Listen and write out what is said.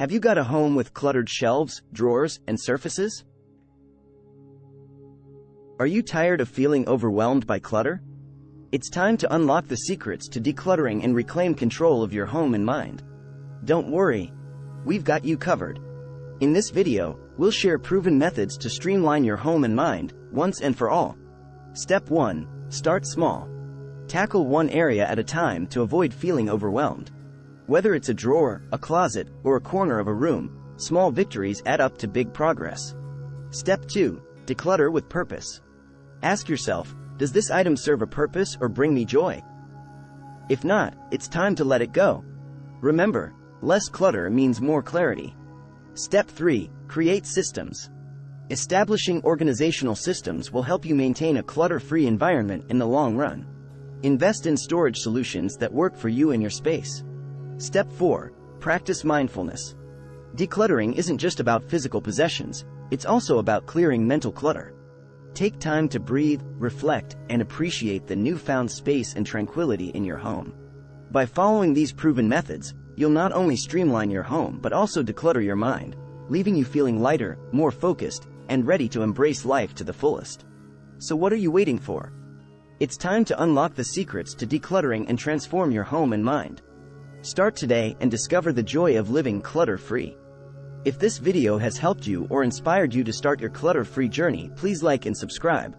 Have you got a home with cluttered shelves, drawers, and surfaces? Are you tired of feeling overwhelmed by clutter? It's time to unlock the secrets to decluttering and reclaim control of your home and mind. Don't worry, we've got you covered. In this video, we'll share proven methods to streamline your home and mind, once and for all. Step 1. Start small. Tackle one area at a time to avoid feeling overwhelmed. Whether it's a drawer, a closet, or a corner of a room, small victories add up to big progress. Step 2. Declutter with purpose. Ask yourself, does this item serve a purpose or bring me joy? If not, it's time to let it go. Remember, less clutter means more clarity. Step 3. Create systems. Establishing organizational systems will help you maintain a clutter-free environment in the long run. Invest in storage solutions that work for you and your space. Step 4. Practice mindfulness. Decluttering isn't just about physical possessions, it's also about clearing mental clutter. Take time to breathe, reflect, and appreciate the newfound space and tranquility in your home. By following these proven methods, you'll not only streamline your home but also declutter your mind, leaving you feeling lighter, more focused, and ready to embrace life to the fullest. So what are you waiting for? It's time to unlock the secrets to decluttering and transform your home and mind. Start today and discover the joy of living clutter-free. If this video has helped you or inspired you to start your clutter-free journey, please like and subscribe.